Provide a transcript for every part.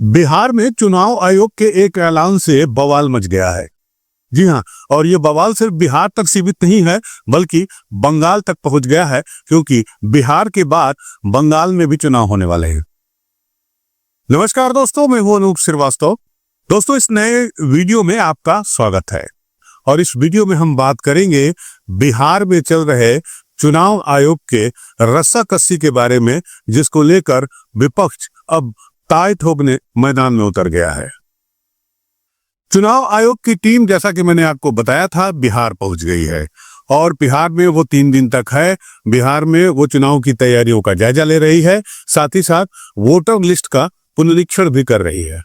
बिहार में चुनाव आयोग के एक ऐलान से बवाल मच गया है। जी हां, और ये बवाल सिर्फ बिहार तक सीमित नहीं है बल्कि बंगाल तक पहुंच गया है, क्योंकि बिहार के बाद बंगाल में भी चुनाव होने वाले हैं। नमस्कार दोस्तों, मैं हूं अनूप श्रीवास्तव। दोस्तों, इस नए वीडियो में आपका स्वागत है और इस वीडियो में हम बात करेंगे बिहार में चल रहे चुनाव आयोग के रस्साकसी के बारे में, जिसको लेकर विपक्ष अब ताय ठोकने मैदान में उतर गया है। चुनाव आयोग की टीम, जैसा कि मैंने आपको बताया था, बिहार पहुंच गई है और बिहार में वो 3 दिन तक है। बिहार में वो चुनाव की तैयारियों का जायजा ले रही है, साथ ही साथ वोटर लिस्ट का पुनरीक्षण भी कर रही है।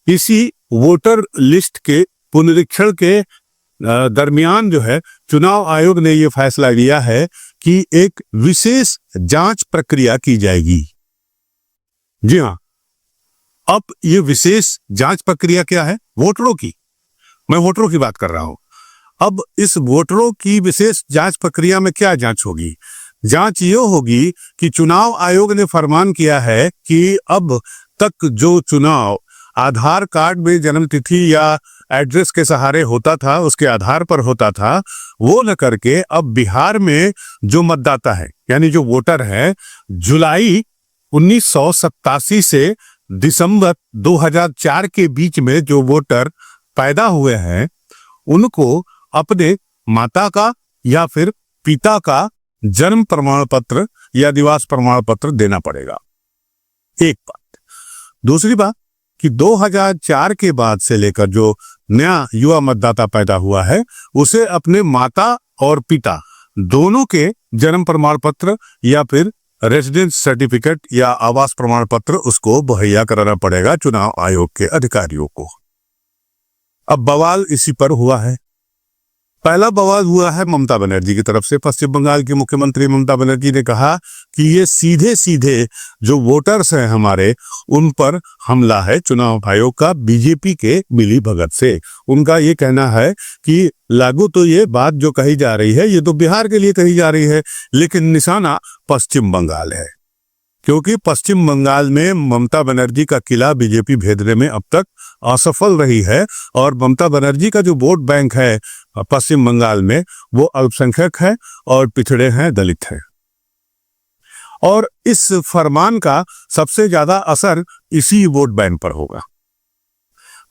इसी वोटर लिस्ट के पुनरीक्षण के दरमियान जो है, चुनाव आयोग ने ये फैसला लिया है कि एक विशेष जांच प्रक्रिया की जाएगी। जी हां, अब ये विशेष जांच प्रक्रिया क्या है? वोटरों की, मैं वोटरों की बात कर रहा हूं। अब इस वोटरों की विशेष जांच प्रक्रिया में क्या जांच होगी? जांच ये होगी कि चुनाव आयोग ने फरमान किया है कि अब तक जो चुनाव आधार कार्ड में जन्म तिथि या एड्रेस के सहारे होता था, उसके आधार पर होता था, वो न करके अब बिहार में जो मतदाता है, यानी जो वोटर है, जुलाई 1987 से दिसंबर 2004 के बीच में जो वोटर पैदा हुए हैं, उनको अपने माता का या फिर पिता का जन्म प्रमाण पत्र या निवास प्रमाण पत्र देना पड़ेगा। एक बात। दूसरी बात कि 2004 के बाद से लेकर जो नया युवा मतदाता पैदा हुआ है, उसे अपने माता और पिता दोनों के जन्म प्रमाण पत्र या फिर रेजिडेंस सर्टिफिकेट या आवास प्रमाण पत्र उसको मुहैया कराना पड़ेगा चुनाव आयोग के अधिकारियों को। अब बवाल इसी पर हुआ है। पहला बवाल हुआ है ममता बनर्जी की तरफ से। पश्चिम बंगाल की मुख्यमंत्री ममता बनर्जी ने कहा कि ये सीधे सीधे जो वोटर्स हैं हमारे, उन पर हमला है चुनाव आयोग का, बीजेपी के मिली भगत से। उनका ये कहना है कि लागू तो ये बात जो कही जा रही है, ये तो बिहार के लिए कही जा रही है, लेकिन निशाना पश्चिम बंगाल है, क्योंकि पश्चिम बंगाल में ममता बनर्जी का किला बीजेपी भेदने में अब तक असफल रही है और ममता बनर्जी का जो वोट बैंक है पश्चिम बंगाल में, वो अल्पसंख्यक है और पिछड़े हैं, दलित हैं। और इस फरमान का सबसे ज्यादा असर इसी वोट बैंक पर होगा।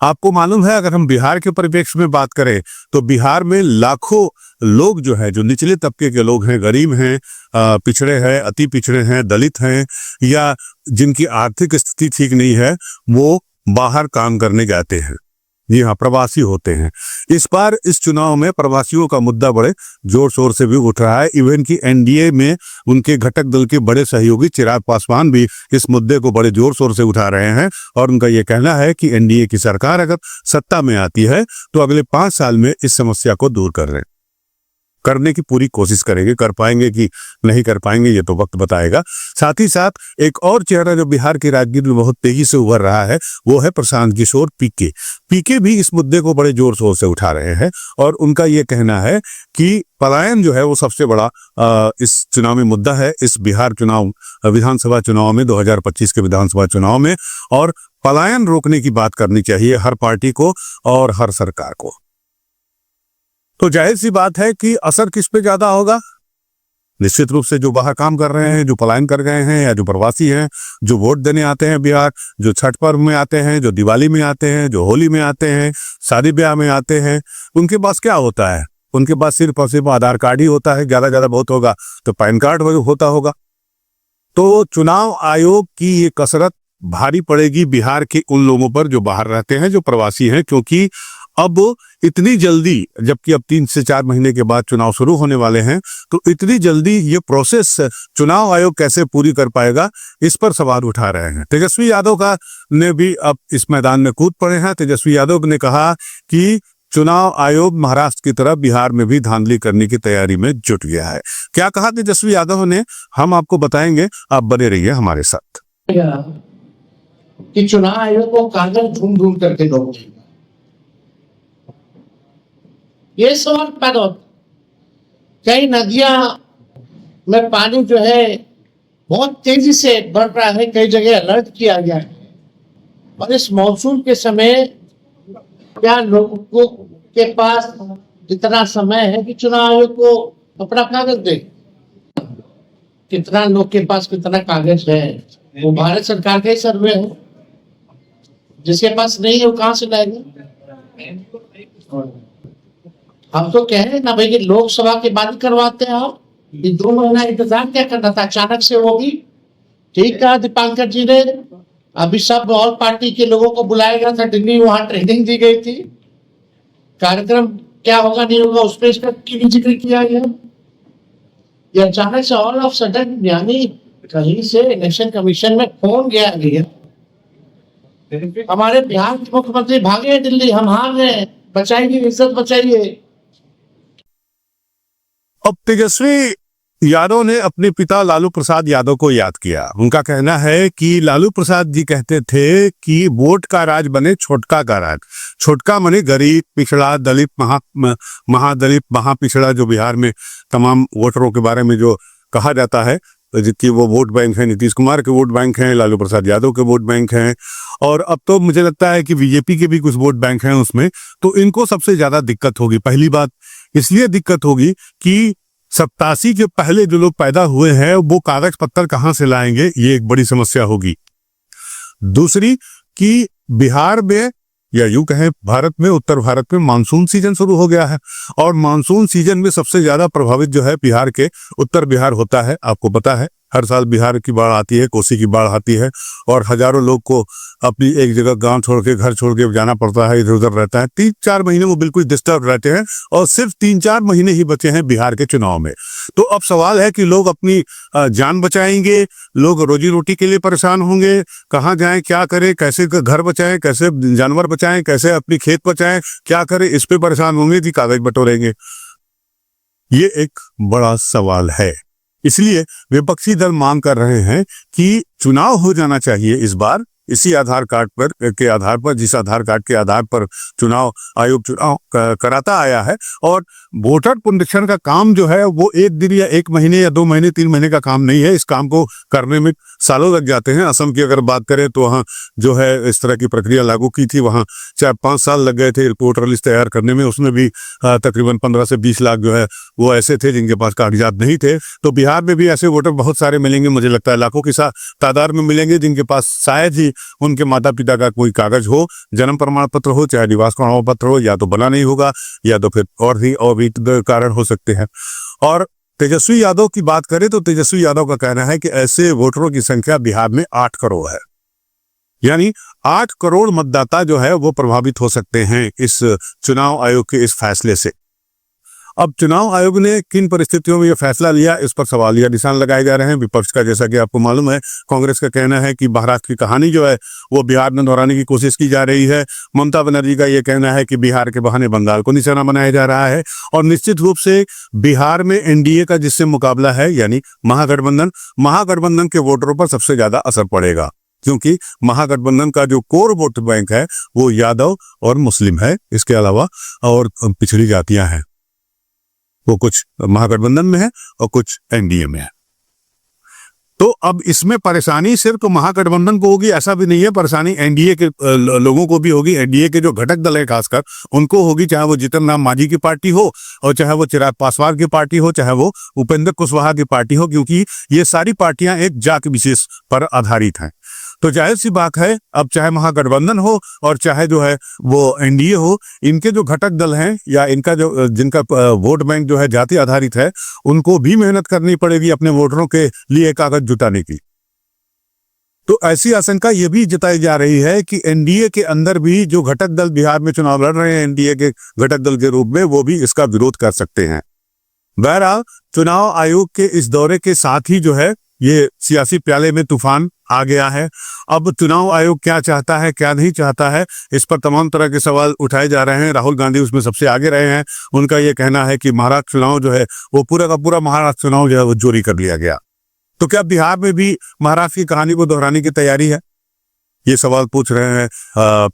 आपको मालूम है, अगर हम बिहार के परिप्रेक्ष्य में बात करें तो बिहार में लाखों लोग जो है, जो निचले तबके के लोग हैं, गरीब हैं, पिछड़े हैं, अति पिछड़े हैं, दलित हैं, या जिनकी आर्थिक स्थिति ठीक नहीं है, वो बाहर काम करने जाते हैं। जी हाँ, प्रवासी होते हैं। इस बार इस चुनाव में प्रवासियों का मुद्दा बड़े जोर शोर से भी उठ रहा है। इवन की एनडीए में उनके घटक दल के बड़े सहयोगी चिराग पासवान भी इस मुद्दे को बड़े जोर शोर से उठा रहे हैं और उनका ये कहना है कि एनडीए की सरकार अगर सत्ता में आती है तो अगले 5 साल में इस समस्या को दूर करने की पूरी कोशिश करेंगे। कर पाएंगे कि नहीं कर पाएंगे, ये तो वक्त बताएगा। साथ ही साथ एक और चेहरा जो बिहार की राजनीति में बहुत तेजी से उभर रहा है, वो है प्रशांत किशोर पीके भी इस मुद्दे को बड़े जोर शोर से उठा रहे हैं और उनका ये कहना है कि पलायन जो है वो सबसे बड़ा इस चुनावी मुद्दा है, इस बिहार चुनाव विधानसभा चुनाव में, 2025 के विधानसभा चुनाव में, और पलायन रोकने की बात करनी चाहिए हर पार्टी को और हर सरकार को। तो जाहिर सी बात है कि असर किस पे ज्यादा होगा? निश्चित रूप से जो बाहर काम कर रहे हैं, जो पलायन कर गए हैं, या जो प्रवासी हैं, जो वोट देने आते हैं बिहार, जो छठ पर्व में आते हैं, जो दिवाली में आते हैं, जो होली में आते हैं, शादी ब्याह में आते हैं, उनके पास क्या होता है? उनके पास सिर्फ और सिर्फ आधार कार्ड ही होता है, ज्यादा बहुत होगा तो पैन कार्ड होता होगा। तो चुनाव आयोग की ये कसरत भारी पड़ेगी बिहार के उन लोगों पर जो बाहर रहते हैं, जो प्रवासी हैं, क्योंकि अब इतनी जल्दी, जबकि अब 3 से 4 महीने के बाद चुनाव शुरू होने वाले हैं, तो इतनी जल्दी ये प्रोसेस चुनाव आयोग कैसे पूरी कर पाएगा, इस पर सवाल उठा रहे हैं। तेजस्वी यादव का ने भी अब इस मैदान में कूद पड़े हैं। तेजस्वी यादव ने कहा कि चुनाव आयोग महाराष्ट्र की तरह बिहार में भी धांधली करने की तैयारी में जुट गया है। क्या कहा तेजस्वी यादव ने, हम आपको बताएंगे, आप बने रहिए हमारे साथ। कि चुनाव आयोग को कागज ढूंढ करके लोग, ये सवाल पैदा होता। कई नदियां में पानी जो है बहुत तेजी से बढ़ रहा है, कई जगह अलर्ट किया गया है। और इस मॉनसून के समय क्या लोगों के पास इतना समय है कि चुनाव आयोग को अपना कागज दे? कितना लोग के पास कितना कागज है? वो भारत सरकार का ही सर्वे है। जिसके पास नहीं है वो कहाँ से लाएगा? हम तो कह रहे हैं ना भाई कि लोकसभा के बाद करवाते हैं आप। ये 2 महीना इंतजार क्या करना था? अचानक से होगी। ठीक कहा दीपांकर जी ने। अभी सब और पार्टी के लोगों को बुलाया गया था दिल्ली, वहां ट्रेनिंग दी गई थी। कार्यक्रम क्या होगा नहीं होगा उस पर इसका क्यों जिक्र किया गया? ये अचानक से ऑल ऑफ सडन, यानी कहीं से इलेक्शन कमीशन में फोन गया हमारे बिहार के मुख्यमंत्री भागे दिल्ली, हम हार गए, बचाइए इज्जत बचाइए। अब तेजस्वी यादव ने अपने पिता लालू प्रसाद यादव को याद किया। उनका कहना है कि लालू प्रसाद जी कहते थे कि वोट का राज बने छोटका का राज। छोटका माने गरीब, पिछड़ा, दलित, महादलित, महापिछड़ा, जो बिहार में तमाम वोटरों के बारे में जो कहा जाता है कि वो वोट बैंक है, नीतीश कुमार के वोट बैंक हैं, लालू प्रसाद यादव के वोट बैंक हैं, और अब तो मुझे लगता है कि बीजेपी के भी कुछ वोट बैंक हैं उसमें। तो इनको सबसे ज्यादा दिक्कत होगी। पहली बात इसलिए दिक्कत होगी कि 87 के पहले जो लोग पैदा हुए हैं वो कागज पत्तर कहां से लाएंगे, ये एक बड़ी समस्या होगी। दूसरी कि बिहार में या यूं कहें भारत में, उत्तर भारत में मानसून सीजन शुरू हो गया है, और मानसून सीजन में सबसे ज्यादा प्रभावित जो है बिहार के उत्तर बिहार होता है। आपको पता है हर साल बिहार की बाढ़ आती है, कोसी की बाढ़ आती है, और हजारों लोग को अपनी एक जगह गांव छोड़ के, घर छोड़ के जाना पड़ता है, इधर उधर रहता है। 3-4 महीने वो बिल्कुल डिस्टर्ब रहते हैं, और सिर्फ 3-4 महीने ही बचे हैं बिहार के चुनाव में। तो अब सवाल है कि लोग अपनी जान बचाएंगे, लोग रोजी रोटी के लिए परेशान होंगे, कहाँ जाएं, क्या करें, कैसे घर बचाएं, कैसे जानवर बचाएं, कैसे अपनी खेत बचाएं, क्या करें, इस पे परेशान होंगे कि कागज बटोरेंगे। ये एक बड़ा सवाल है। इसलिए विपक्षी दल मांग कर रहे हैं कि चुनाव हो जाना चाहिए इस बार, इसी आधार कार्ड के आधार पर, जिस आधार कार्ड के आधार पर चुनाव आयोग चुनाव कराता आया है। और वोटर पुनरीक्षण का काम जो है वो 1 दिन या 1 महीने या 2 महीने 3 महीने का काम नहीं है। इस काम को करने में सालों लग जाते हैं। असम की अगर बात करें तो वहाँ जो है इस तरह की प्रक्रिया लागू की थी, वहाँ 4-5 साल लग गए थे वोटर लिस्ट तैयार करने में। उसमें भी तकरीबन 15 से 20 लाख जो है वो ऐसे थे जिनके पास कागजात नहीं थे। तो बिहार में भी ऐसे वोटर बहुत सारे मिलेंगे, मुझे लगता है लाखों की तादाद में मिलेंगे, जिनके पास शायद ही उनके माता पिता का कोई कागज हो, जन्म प्रमाण पत्र हो, चाहे निवास प्रमाण पत्र हो, या तो बना नहीं होगा, या तो फिर और भी कारण हो सकते हैं। और तेजस्वी यादव की बात करें तो तेजस्वी यादव का कहना है कि ऐसे वोटरों की संख्या बिहार में 8 करोड़ है, यानी 8 करोड़ मतदाता जो है वो प्रभावित हो सकते हैं इस चुनाव आयोग के इस फैसले से। अब चुनाव आयोग ने किन परिस्थितियों में यह फैसला लिया, इस पर सवालिया निशान लगाए जा रहे हैं विपक्ष का। जैसा कि आपको मालूम है, कांग्रेस का कहना है कि महाराष्ट्र की कहानी जो है वो बिहार में दोहराने की कोशिश की जा रही है। ममता बनर्जी का यह कहना है कि बिहार के बहाने बंगाल को निशाना बनाया जा रहा है। और निश्चित रूप से बिहार में एनडीए का जिससे मुकाबला है, यानी महागठबंधन के वोटरों पर सबसे ज्यादा असर पड़ेगा, क्योंकि महागठबंधन का जो कोर वोट बैंक है वो यादव और मुस्लिम है। इसके अलावा और पिछड़ी जातियां हैं, वो कुछ महागठबंधन में है और कुछ एनडीए में है। तो अब इसमें परेशानी सिर्फ महागठबंधन को होगी ऐसा भी नहीं है, परेशानी एनडीए के लोगों को भी होगी। एनडीए के जो घटक दल है खासकर उनको होगी, चाहे वो जीतन राम मांझी की पार्टी हो, और चाहे वो चिराग पासवान की पार्टी हो, चाहे वो उपेंद्र कुशवाहा की पार्टी हो, क्योंकि ये सारी पार्टियां एक जाति विशेष पर आधारित हैं। तो जाहिर सी बात है, अब चाहे महागठबंधन हो और चाहे जो है वो एनडीए हो, इनके जो घटक दल हैं या इनका जो जिनका वोट बैंक जो है जाति आधारित है, उनको भी मेहनत करनी पड़ेगी अपने वोटरों के लिए कागज जुटाने की। तो ऐसी आशंका ये भी जताई जा रही है कि एनडीए के अंदर भी जो घटक दल बिहार में चुनाव लड़ रहे हैं एनडीए के घटक दल के रूप में, वो भी इसका विरोध कर सकते हैं। बहरहाल चुनाव आयोग के इस दौरे के साथ ही जो है ये सियासी प्याले में तूफान आ गया है। अब चुनाव आयोग क्या चाहता है, क्या नहीं चाहता है, इस पर तमाम तरह के सवाल उठाए जा रहे हैं। राहुल गांधी उसमें सबसे आगे रहे हैं। उनका ये कहना है कि महाराष्ट्र चुनाव जो है वो पूरा का पूरा महाराष्ट्र चुनाव जो है वो चोरी कर लिया गया। तो क्या बिहार में भी महाराष्ट्र की कहानी को दोहराने की तैयारी है, ये सवाल पूछ रहे हैं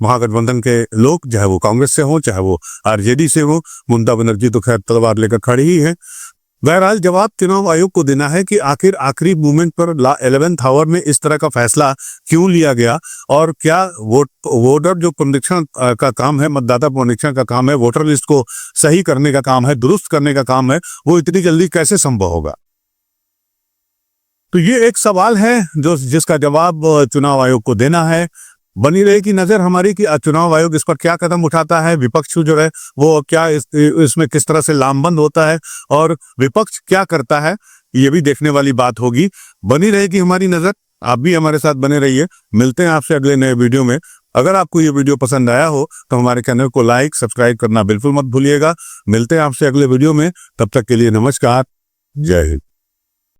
महागठबंधन के लोग, चाहे वो कांग्रेस से हो चाहे वो आरजेडी से हो। ममता बनर्जी तो खैर तलवार लेकर खड़ी ही है। बहरहाल जवाब चुनाव आयोग को देना है कि आखिर आखिरी मोमेंट पर 11th आवर में इस तरह का फैसला क्यों लिया गया, और क्या वोटर जो पुनरीक्षण का काम है, मतदाता पुनरीक्षण का काम है, वोटर लिस्ट को सही करने का काम है, दुरुस्त करने का काम है, वो इतनी जल्दी कैसे संभव होगा। तो ये एक सवाल है जिसका जवाब चुनाव आयोग को देना है। बनी रहेगी नजर हमारी कि चुनाव आयोग इस पर क्या कदम उठाता है, विपक्ष जो है वो क्या इसमें किस तरह से लामबंद होता है और विपक्ष क्या करता है, ये भी देखने वाली बात होगी। बनी रहेगी हमारी नजर, आप भी हमारे साथ बने रहिए। मिलते हैं आपसे अगले नए वीडियो में। अगर आपको ये वीडियो पसंद आया हो तो हमारे चैनल को लाइक सब्सक्राइब करना बिल्कुल मत भूलिएगा। मिलते हैं आपसे अगले वीडियो में, तब तक के लिए नमस्कार, जय हिंद।